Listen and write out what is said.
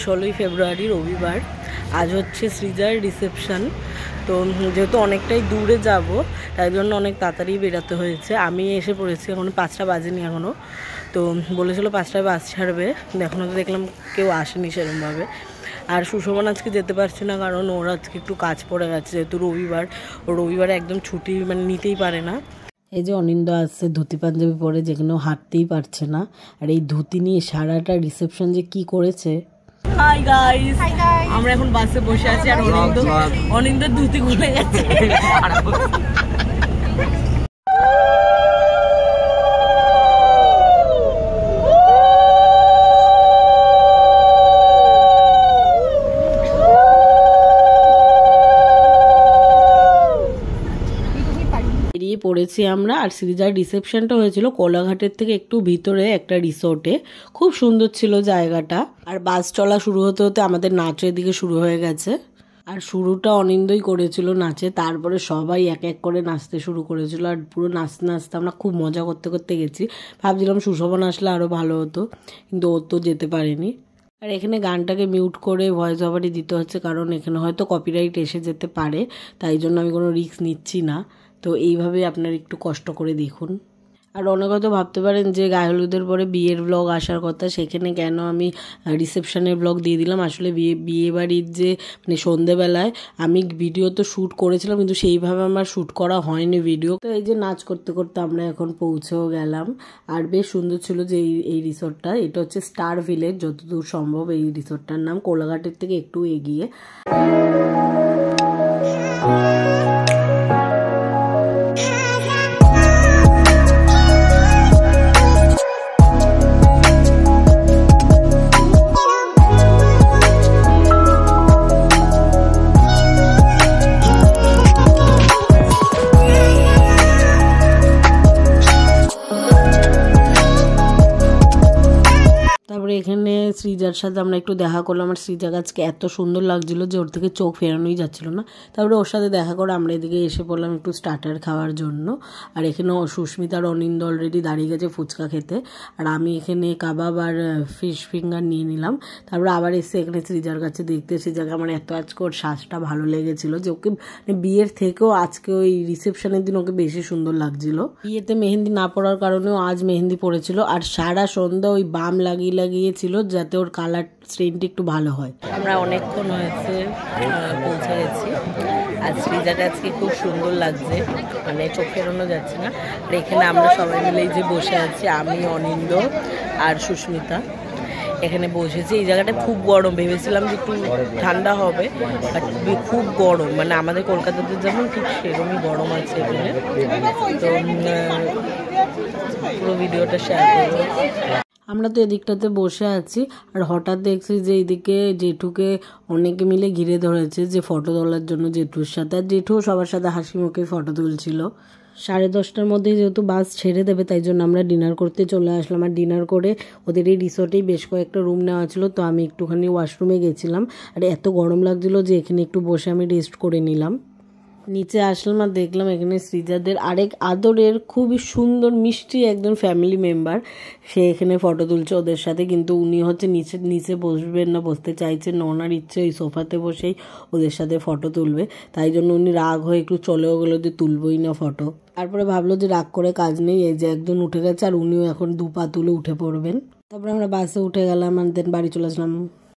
16ই ফেব্রুয়ারি রবিবার। আজ হচ্ছে সৃজার রিসেপশন। তো যেহেতু অনেকটাই দূরে যাব, তাই জন্য অনেক তাড়াতাড়ি বেরোতে হয়েছে। আমি এসে পড়েছি, এখনও 5টা বাজেনি এখনও। তো বলেছিল 5টায় বাস ছাড়বে, এখনও তো দেখলাম কেউ আসেনি সেরকমভাবে। আর সুশোভন আজকে যেতে পারছে না, কারণ ওর আজকে একটু কাজ পড়ে গেছে, যেহেতু রবিবারে একদম ছুটি নিতেই পারে না। এই যে অনিন্দ আসছে ধুতি পাঞ্জাবি পরে, যেখানেও হাঁটতেই পারছে না। আর এই ধুতি নিয়ে সারাটা রিসেপশন যে কি করেছে। হাই গাইস, আমরা এখন বাসে বসে আছি আর অনিন্দের ধুতি খুলে গেছে। বেরিয়ে পড়েছি আমরা। আর সৃজার রিসেপশনটা হয়েছিল কোলাঘাটের থেকে একটু ভিতরে একটা রিসোর্টে। খুব সুন্দর ছিল জায়গাটা। আর বাস চলা শুরু হতে হতে আমাদের নাচের দিকে শুরু হয়ে গেছে। আর শুরুটা অনিন্দই করেছিল নাচে, তারপরে সবাই এক এক করে নাচতে শুরু করেছিল। আর পুরো নাচতে নাচতে আমরা খুব মজা করতে করতে গেছি। ভাবছিলাম সুশোভন আসলে আরও ভালো হতো, কিন্তু ও তো যেতে পারেনি। আর এখানে গানটাকে মিউট করে ভয়েস ওভারই দিতে হচ্ছে, কারণ এখানে হয়তো কপিরাইট এসে যেতে পারে, তাই জন্য আমি কোনো রিস্ক নিচ্ছি না। তো এইভাবে আপনারা একটু কষ্ট করে দেখুন। আর অনেক হয়তো ভাবতে পারেন যে গায়ে হলুদের পরে বিয়ের ব্লগ আসার কথা, সেখানে কেন আমি রিসেপশনের ব্লগ দিয়ে দিলাম। আসলে বিয়ে বাড়ির যে সন্ধেবেলায় আমি ভিডিও তো শ্যুট করেছিলাম, কিন্তু সেইভাবে আমার শ্যুট করা হয়নি ভিডিও। তো এই যে নাচ করতে করতে আমরা এখন পৌঁছেও গেলাম। আর বেশ সুন্দর ছিল যে এই রিসোর্টটা। এটা হচ্ছে স্টার ভিলেজ, যতদূর সম্ভব এই রিসোর্টটার নাম, কোলাঘাটের থেকে একটু এগিয়ে। তারপরে এখানে সৃজার সাথে আমরা একটু দেখা করলাম। আর সৃজা আজকে এত সুন্দর লাগছিল যে ওর থেকে চোখ ফেরানোই যাচ্ছিল না। তারপরে ওর সাথে দেখা করে আমরা এদিকে এসে পড়লাম একটু স্টার্টার খাওয়ার জন্য। আর এখানে সুস্মিতা আর অনিন্দ অলরেডি দাঁড়িয়ে গেছে ফুচকা খেতে। আর আমি এখানে কাবাব আর ফিশ ফিঙ্গার নিয়ে নিলাম। তারপরে আবার এসে এখানে সৃজার কাছে দেখতে। সৃজাকে আমার এত আজকে ওর সাজটা ভালো লেগেছিলো যে ওকে বিয়ের থেকেও আজকে ওই রিসেপশনের দিন ওকে বেশি সুন্দর লাগছিল। বিয়েতে মেহেন্দি না পড়ার কারণেও আজ মেহেন্দি পড়েছিল। আর সারা সন্ধ্যা ওই বাম লাগিয়েছিল যাতে ওর কালার স্ট্রেনটা একটু ভালো হয়। আমরা অনেকক্ষণ হয়েছে পৌঁছে গেছি। আর সৃজাটা আজকে খুব সুন্দর লাগছে, মানে চোখ ফেরানো যাচ্ছে না। আর এখানে আমরা সবাই মিলে যে বসে আছি, আমি, অনিন্দ আর সুস্মিতা এখানে বসেছি। এই জায়গাটা খুব গরম, ভেবেছিলাম যে একটু ঠান্ডা হবে, বাট খুব গরম, মানে আমাদের কলকাতাতে যেমন ঠিক সেরকমই গরম আছে এখানে। তো পুরো ভিডিওটা শেয়ার করবো। আমরা তো এদিকটাতে বসে আছি, আর হঠাৎ দেখছি যে এইদিকে জেঠুকে অনেকে মিলে ঘিরে ধরেছে যে ফটো তোলার জন্য জেঠুর সাথে। আর জেঠুও সবার সাথে হাসি মুখে ফটো তুলছিল। 10:30টার মধ্যে যেহেতু বাস ছেড়ে দেবে, তাই জন্য আমরা ডিনার করতে চলে আসলাম। আর ডিনার করে ওদের এই রিসোর্টেই বেশ কয়েকটা রুম নেওয়া ছিল, তো আমি একটুখানি ওয়াশরুমে গেছিলাম। আর এত গরম লাগছিল যে এখানে একটু বসে আমি রেস্ট করে নিলাম। নিচে আসলাম আর দেখলাম এখানে সৃজাদের আরেক আদরের খুবই সুন্দর মিষ্টি একজন ফ্যামিলি মেম্বার, সে এখানে ফটো তুলছে ওদের সাথে। কিন্তু উনি হচ্ছে নিচে বসবেন না, বসতে চাইছেন না, ওনার ইচ্ছে ওই সোফাতে বসেই ওদের সাথে ফটো তুলবে। তাই জন্য উনি রাগ হয়ে একটু চলেও গেলো যে তুলবই না ফটো। তারপরে ভাবলো যে রাগ করে কাজ নেই, এই যে একজন উঠে গেছে আর উনিও এখন 2 পা তুলে উঠে পড়বেন। তারপরে আমরা বাসে উঠে গেলাম আর দেন বাড়ি চলে আসলাম।